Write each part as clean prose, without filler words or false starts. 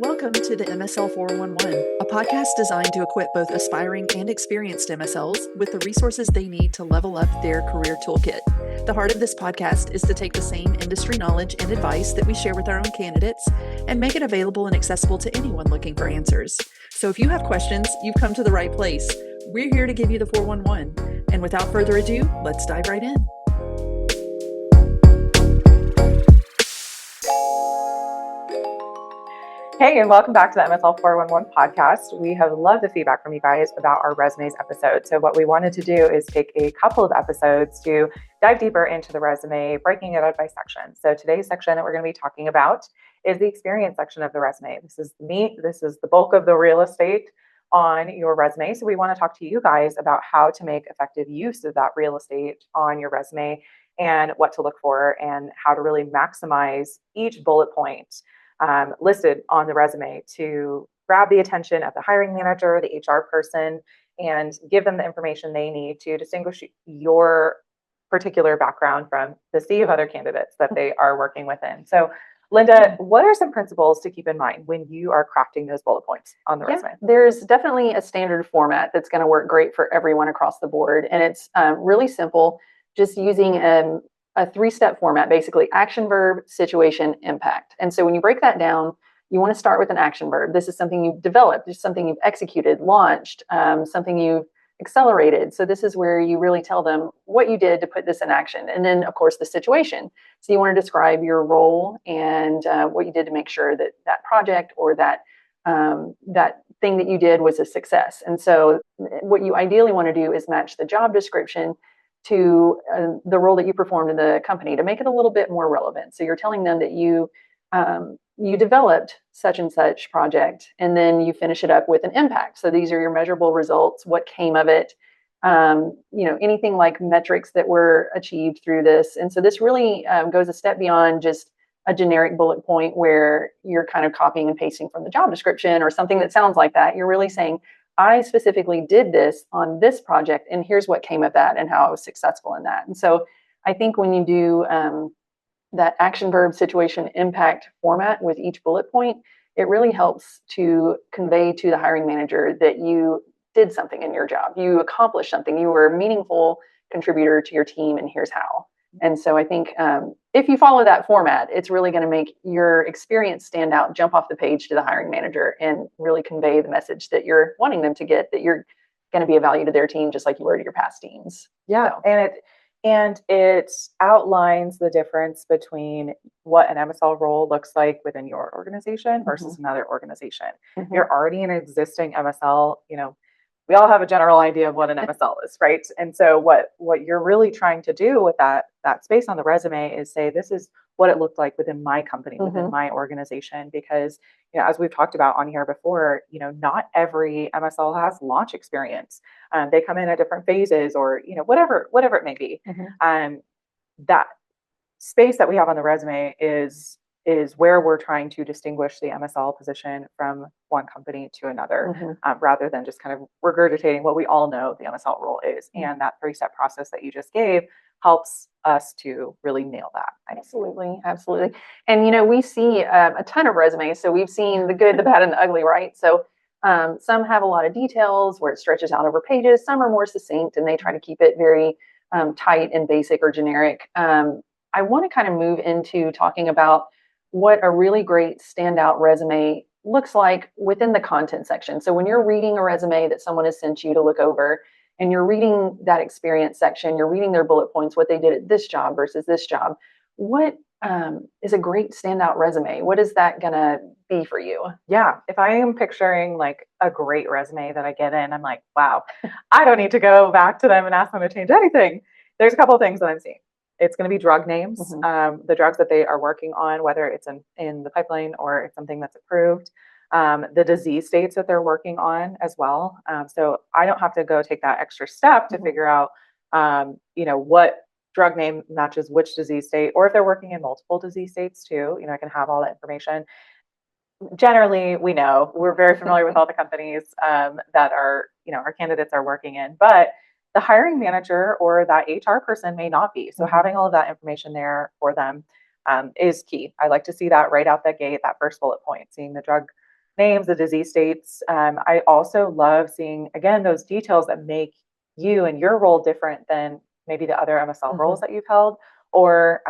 Welcome to the MSL 411, a podcast designed to equip both aspiring and experienced MSLs with the resources they need to level up their career toolkit. The heart of this podcast is to take the same industry knowledge and advice that we share with our own candidates and make it available and accessible to anyone looking for answers. So if you have questions, you've come to the right place. We're here to give you the 411. And without further ado, let's dive right in. Hey, and welcome back to the MSL 411 podcast. We have loved the feedback from you guys about our resumes episode. So what we wanted to do is take a couple of episodes to dive deeper into the resume, breaking it out by section. So today's section that we're going to be talking about is the experience section of the resume. This is the meat. This is the bulk of the real estate on your resume. So we want to talk to you guys about how to make effective use of that real estate on your resume and what to look for and how to really maximize each bullet point listed on the resume to grab the attention of the hiring manager, the HR person, and give them the information they need to distinguish your particular background from the sea of other candidates that they are working within. So, Linda, what are some principles to keep in mind when you are crafting those bullet points on the resume? There's definitely a standard format that's going to work great for everyone across the board. And it's really simple, just using a three-step format, basically: action, verb, situation, impact. And so when you break that down, you want to start with an action verb. This is something you've developed, just something you've executed, launched, something you've accelerated. So this is where you really tell them what you did to put this in action. And then, of course, the situation. So you want to describe your role and what you did to make sure that that project or that thing that you did was a success. And so what you ideally want to do is match the job description to the role that you performed in the company to make it a little bit more relevant. So you're telling them that you developed such and such project, and then you finish it up with an impact. So these are your measurable results. What came of it? Anything like metrics that were achieved through this. And so this really goes a step beyond just a generic bullet point where you're kind of copying and pasting from the job description or something that sounds like that. You're really saying, I specifically did this on this project, and here's what came of that and how I was successful in that. And so I think when you do that action, verb, situation, impact format with each bullet point, it really helps to convey to the hiring manager that you did something in your job. You accomplished something. You were a meaningful contributor to your team, and here's how. And so I think if you follow that format, it's really going to make your experience stand out, jump off the page to the hiring manager, and really convey the message that you're wanting them to get, that you're going to be a value to their team, just like you were to your past teams. Yeah, so. And it outlines the difference between what an MSL role looks like within your organization versus another organization. You're already an existing MSL, we all have a general idea of what an MSL is, right? And so what you're really trying to do with that space on the resume is say, this is what it looked like within my company, within my organization, because, as we've talked about on here before, not every MSL has launch experience. They come in at different phases or, whatever it may be. That space that we have on the resume is where we're trying to distinguish the MSL position from one company to another, rather than just kind of regurgitating what we all know the MSL role is. And that three-step process that you just gave helps us to really nail that. Absolutely. And, we see a ton of resumes. So we've seen the good, the bad, and the ugly, right? So some have a lot of details where it stretches out over pages. Some are more succinct and they try to keep it very tight and basic or generic. I want to kind of move into talking about what a really great standout resume looks like within the content section. So when you're reading a resume that someone has sent you to look over, and you're reading that experience section, you're reading their bullet points, what they did at this job versus this job, what is a great standout resume? What is that going to be for you? Yeah, if I am picturing like a great resume that I get in, I'm like, wow, I don't need to go back to them and ask them to change anything. There's a couple of things that I'm seeing. It's going to be drug names, the drugs that they are working on, whether it's in the pipeline or it's something that's approved, the disease states that they're working on as well. So I don't have to go take that extra step to figure out, what drug name matches which disease state, or if they're working in multiple disease states too, I can have all that information. Generally, we're very familiar with all the companies that our candidates are working in, but the hiring manager or that HR person may not be. So having all of that information there for them is key. I like to see that right out the gate, that first bullet point, seeing the drug names, the disease states. I also love seeing, again, those details that make you and your role different than maybe the other MSL roles that you've held, or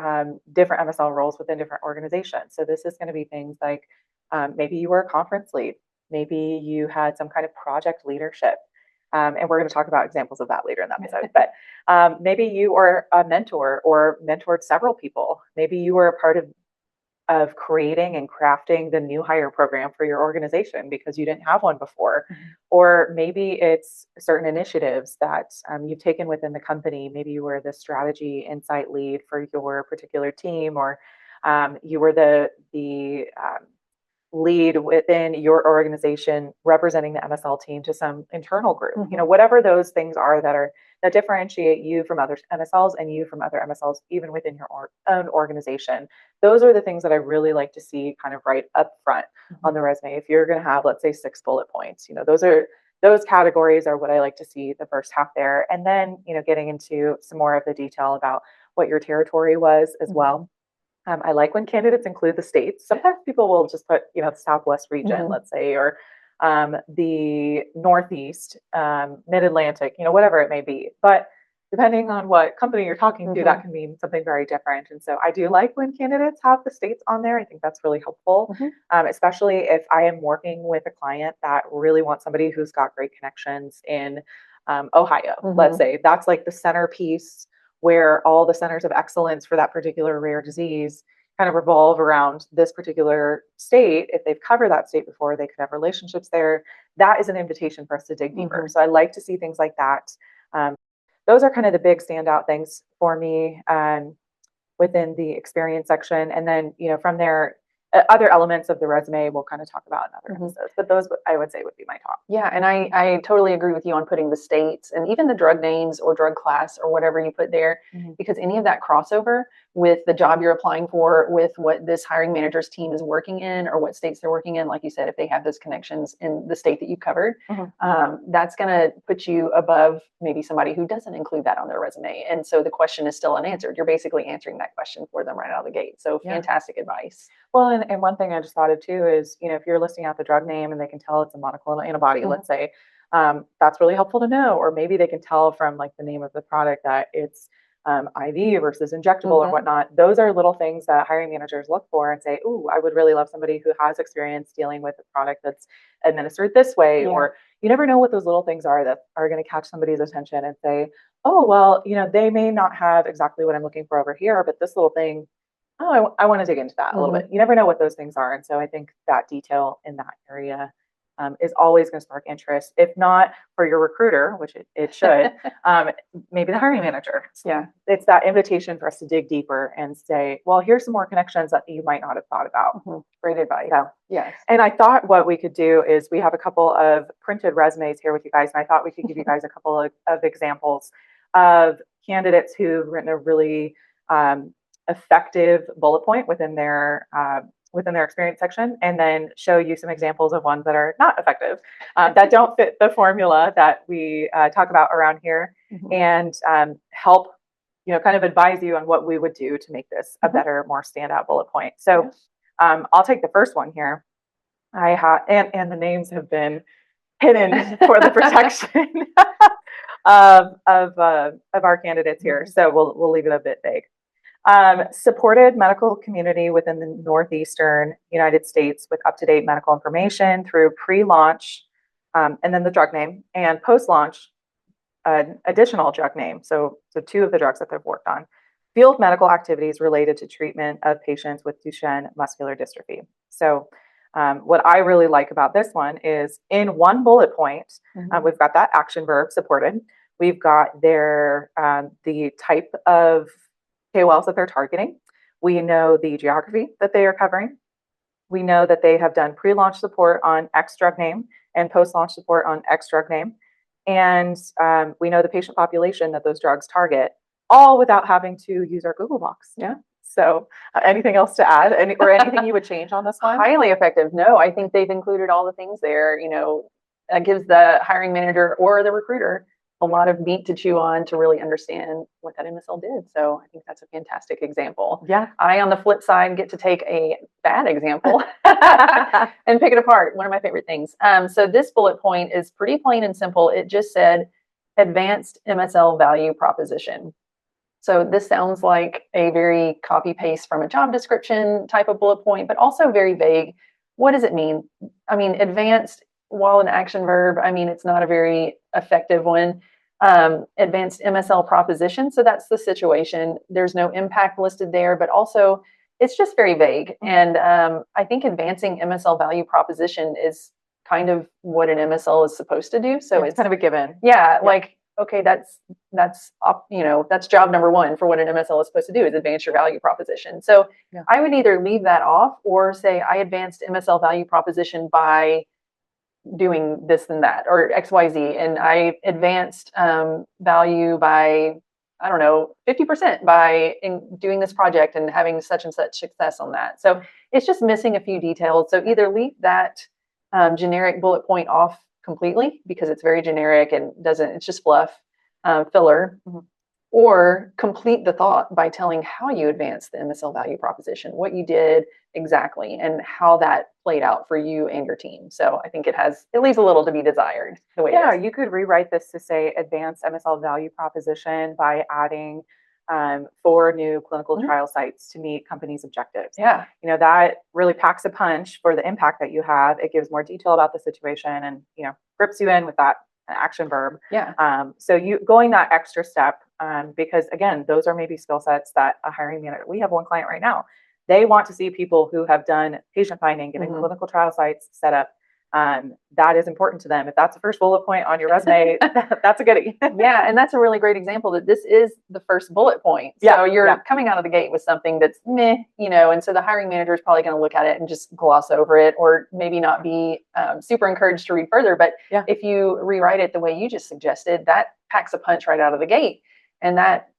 different MSL roles within different organizations. So this is going to be things like maybe you were a conference lead, maybe you had some kind of project leadership. And we're going to talk about examples of that later in the episode. But maybe you are a mentor or mentored several people. Maybe you were a part of creating and crafting the new hire program for your organization because you didn't have one before. Or maybe it's certain initiatives that you've taken within the company. Maybe you were the strategy insight lead for your particular team, or you were the lead within your organization representing the MSL team to some internal group. Whatever those things are that differentiate you from other MSLs and you from other MSLs, even within your own organization. Those are the things that I really like to see kind of right up front on the resume. If you're going to have, let's say, 6 bullet points, those categories are what I like to see the first half there. And then, getting into some more of the detail about what your territory was as well. I like when candidates include the states. Sometimes people will just put, the Southwest region, let's say, or the Northeast, Mid-Atlantic, whatever it may be. But depending on what company you're talking to, that can mean something very different. And so I do like when candidates have the states on there. I think that's really helpful, especially if I am working with a client that really wants somebody who's got great connections in Ohio, let's say. That's like the centerpiece where all the centers of excellence for that particular rare disease kind of revolve around this particular state. If they've covered that state before, they could have relationships there. That is an invitation for us to dig deeper. So I like to see things like that. Those are kind of the big standout things for me within the experience section. And then, from there, other elements of the resume we'll kind of talk about in other episodes, but those I would say would be my top. Yeah, and I totally agree with you on putting the states and even the drug names or drug class or whatever you put there, because any of that crossover with the job you're applying for, with what this hiring manager's team is working in or what states they're working in, like you said, if they have those connections in the state that you covered, that's going to put you above maybe somebody who doesn't include that on their resume. And so the question is still unanswered. You're basically answering that question for them right out of the gate. So fantastic advice. Well, and one thing I just thought of too is, if you're listing out the drug name and they can tell it's a monoclonal antibody, let's say, that's really helpful to know. Or maybe they can tell from like the name of the product that it's IV versus injectable or whatnot. Those are little things that hiring managers look for and say, "Ooh, I would really love somebody who has experience dealing with a product that's administered this way." Or you never know what those little things are that are going to catch somebody's attention and say, "Oh, well, they may not have exactly what I'm looking for over here, but this little thing, oh, I want to dig into that a little bit." You never know what those things are. And so I think that detail in that area is always going to spark interest, if not for your recruiter, which it should, maybe the hiring manager. Yeah. It's that invitation for us to dig deeper and say, well, here's some more connections that you might not have thought about. Great advice. So, yes. And I thought what we could do is we have a couple of printed resumes here with you guys. And I thought we could give you guys a couple of examples of candidates who've written a really effective bullet point within their experience section, and then show you some examples of ones that are not effective, that don't fit the formula that we talk about around here, and help, kind of advise you on what we would do to make this a better, more standout bullet point. So I'll take the first one here. I have, and the names have been hidden for the protection of our candidates here. So we'll leave it a bit vague. Supported medical community within the Northeastern United States with up-to-date medical information through pre-launch, and then the drug name, and post-launch, an additional drug name. So 2 of the drugs that they've worked on. Field medical activities related to treatment of patients with Duchenne muscular dystrophy. So what I really like about this one is in one bullet point, we've got that action verb, supported. We've got their the type of KOLs that they're targeting. We know the geography that they are covering. We know that they have done pre-launch support on X drug name and post-launch support on X drug name. And we know the patient population that those drugs target, all without having to use our Google Docs. Yeah. So anything else to add, or anything you would change on this one? Highly effective. No, I think they've included all the things there. That gives the hiring manager or the recruiter a lot of meat to chew on to really understand what that MSL did. So I think that's a fantastic example. Yeah. I, on the flip side, get to take a bad example and pick it apart. One of my favorite things. So this bullet point is pretty plain and simple. It just said advanced MSL value proposition. So this sounds like a very copy paste from a job description type of bullet point, but also very vague. What does it mean? I mean, advanced, while an action verb, I mean, it's not a very effective one. Advanced MSL proposition. So that's the situation. There's no impact listed there, but also it's just very vague. And I think advancing MSL value proposition is kind of what an MSL is supposed to do. So it's kind of a given. Yeah, like, okay, that's job number one for what an MSL is supposed to do, is advance your value proposition. So I would either leave that off or say I advanced MSL value proposition by doing this and that, or XYZ, and I advanced value by, I don't know, 50% by doing this project and having such and such success on that. So it's just missing a few details. So either leave that generic bullet point off completely because it's very generic and it's just fluff, filler, or complete the thought by telling how you advanced the MSL value proposition, what you did exactly, and how that played out for you and your team. So I think it leaves a little to be desired the way it is. You could rewrite this to say advanced MSL value proposition by adding 4 new clinical trial sites to meet companies' objectives. Yeah. That really packs a punch for the impact that you have. It gives more detail about the situation and, grips you in with that action verb. Yeah. So you going that extra step, because again, those are maybe skill sets that a hiring manager, we have one client right now, they want to see people who have done patient finding, getting clinical trial sites set up. That is important to them. If that's the first bullet point on your resume, that's a goodie. Yeah. And that's a really great example that this is the first bullet point. So you're coming out of the gate with something that's meh, and so the hiring manager is probably going to look at it and just gloss over it, or maybe not be super encouraged to read further. But if you rewrite it the way you just suggested, that packs a punch right out of the gate. And that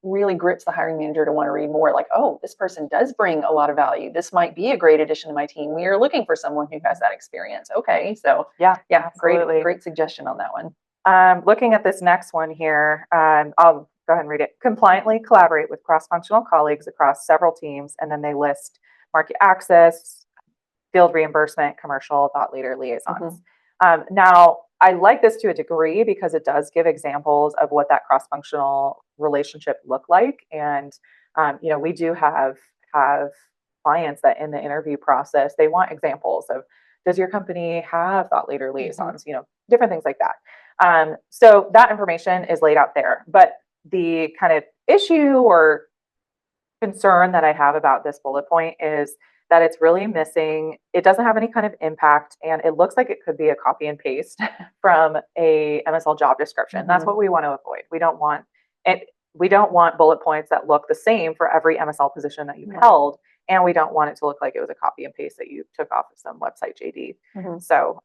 really grips the hiring manager to want to read more, like, oh, this person does bring a lot of value. This might be a great addition to my team. We are looking for someone who has that experience. Okay. So yeah, great suggestion on that one. Looking at this next one here, I'll go ahead and read it. Compliantly collaborate with cross-functional colleagues across several teams. And then they list market access, field reimbursement, commercial, thought leader, liaisons. Now, I like this to a degree because it does give examples of what that cross-functional relationship look like. And, we do have clients that in the interview process, they want examples of, does your company have thought leader liaisons, different things like that. So that information is laid out there. But the kind of issue or concern that I have about this bullet point is that it's really missing. It doesn't have any kind of impact, and it looks like it could be a copy and paste from a MSL job description. That's what we want to avoid. We don't want it. We don't want bullet points that look the same for every MSL position that you've held, and we don't want it to look like it was a copy and paste that you took off of some website JD. So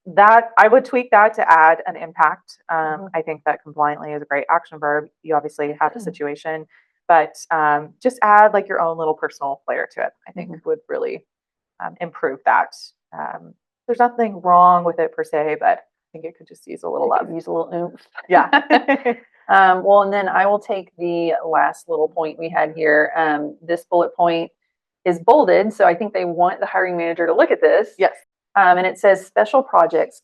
that I would tweak that to add an impact. I think that compliantly is a great action verb. You obviously have the situation. But just add like your own little personal flair to it, I think would really improve that. There's nothing wrong with it per se, but I think it could just use a little love. Use a little oomph. Yeah. Well, and then I will take the last little point we had here. This bullet point is bolded, so I think they want the hiring manager to look at this. Yes. And it says special projects,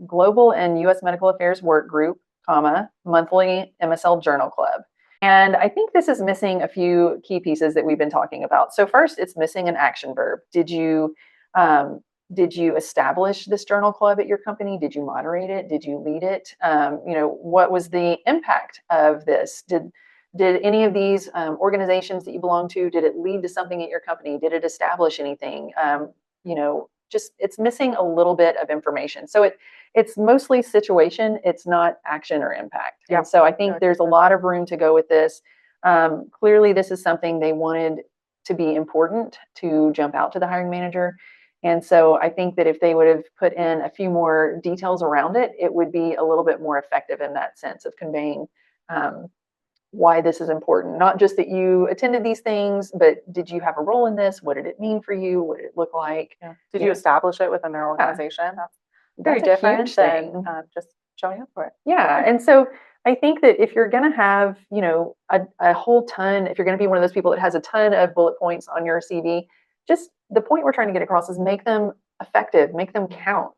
global and U.S. medical affairs work group, monthly MSL journal club. And I think this is missing a few key pieces that we've been talking about. So first, it's missing an action verb. Did you establish this journal club at your company? Did you moderate it? Did you lead it? What was the impact of this? Did any of these organizations that you belong to, did it lead to something at your company? Did it establish anything? Just it's missing a little bit of information. So it's mostly situation. It's not action or impact. Yeah. And so I think there's a lot of room to go with this. Clearly, this is something they wanted to be important to jump out to the hiring manager. And so I think that if they would have put in a few more details around it, it would be a little bit more effective in that sense of conveying why this is important. Not just that you attended these things, but did you have a role in this? What did it mean for you? What did it look like? Yeah. Did you establish it within their organization? That's very different than just showing up for it. Yeah. And so I think that if you're going to have, a whole ton, if you're going to be one of those people that has a ton of bullet points on your CV, just the point we're trying to get across is make them effective, make them count,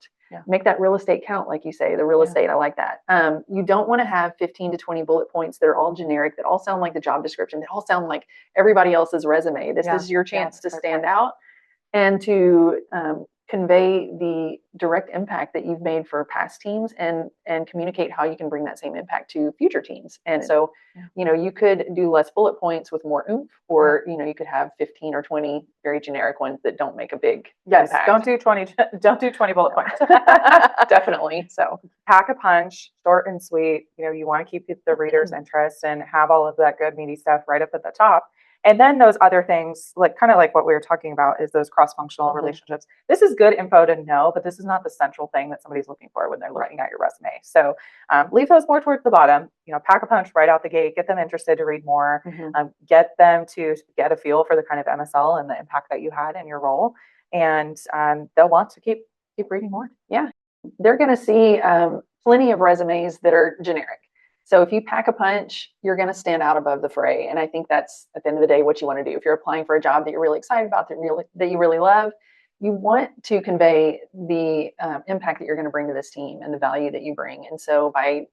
make that real estate count, like you say, the real estate. I like that. You don't want to have 15 to 20 bullet points that are all generic, that all sound like the job description, that all sound like everybody else's resume. This is your chance to stand out and to convey the direct impact that you've made for past teams and communicate how you can bring that same impact to future teams. And so, you could do less bullet points with more oomph, or, you could have 15 or 20 very generic ones that don't make a big impact. Don't do 20 bullet points. Definitely. So Pack a punch, short and sweet. You want to keep the reader's interest and have all of that good meaty stuff right up at the top. And then those other things, kind of like what we were talking about, is those cross-functional relationships. This is good info to know, but this is not the central thing that somebody's looking for when they're looking at your resume. So leave those more towards the bottom. Pack a punch right out the gate, get them interested to read more, get them to get a feel for the kind of MSL and the impact that you had in your role. And they'll want to keep reading more. Yeah, they're going to see plenty of resumes that are generic. So if you pack a punch, you're going to stand out above the fray. And I think that's, at the end of the day, what you want to do. If you're applying for a job that you're really excited about, that you really love, you want to convey the impact that you're going to bring to this team and the value that you bring. And so by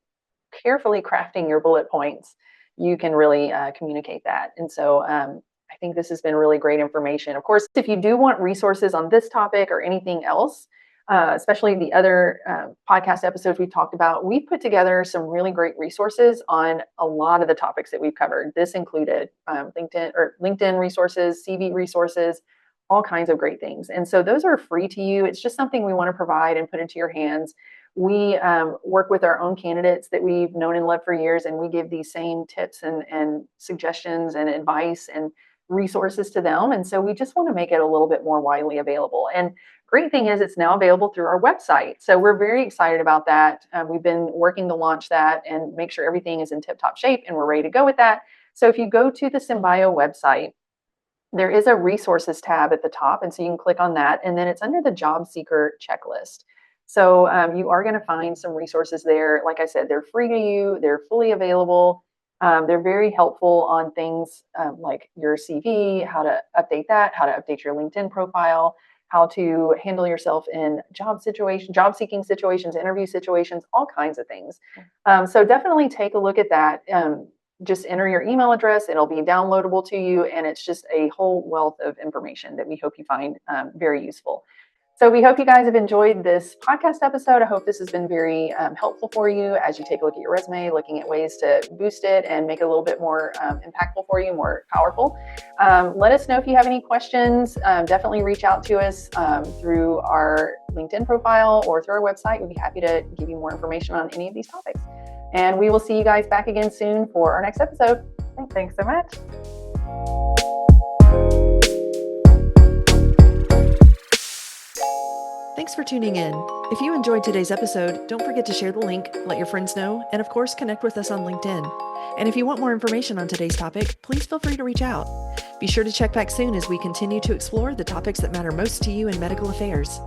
carefully crafting your bullet points, you can really communicate that. And so I think this has been really great information. Of course, if you do want resources on this topic or anything else, especially the other podcast episodes we've talked about, we've put together some really great resources on a lot of the topics that we've covered. This included LinkedIn resources, CV resources, all kinds of great things. And so those are free to you. It's just something we want to provide and put into your hands. We work with our own candidates that we've known and loved for years, and we give these same tips and suggestions and advice and resources to them. And so we just want to make it a little bit more widely available. And great thing is it's now available through our website. So we're very excited about that. We've been working to launch that and make sure everything is in tip-top shape, and we're ready to go with that. So if you go to the Symbio website, there is a resources tab at the top. And so you can click on that. And then it's under the job seeker checklist. So you are going to find some resources there. Like I said, they're free to you. They're fully available. They're very helpful on things like your CV, how to update that, how to update your LinkedIn profile, how to handle yourself in job seeking situations, interview situations, all kinds of things. So definitely take a look at that. Just enter your email address. It'll be downloadable to you. And it's just a whole wealth of information that we hope you find very useful. So we hope you guys have enjoyed this podcast episode. I hope this has been very helpful for you as you take a look at your resume, looking at ways to boost it and make it a little bit more impactful for you, more powerful. Let us know if you have any questions. Definitely reach out to us through our LinkedIn profile or through our website. We'd be happy to give you more information on any of these topics. And we will see you guys back again soon for our next episode. Thanks so much. Thanks for tuning in. If you enjoyed today's episode, don't forget to share the link, let your friends know, and of course, connect with us on LinkedIn. And if you want more information on today's topic, please feel free to reach out. Be sure to check back soon as we continue to explore the topics that matter most to you in medical affairs.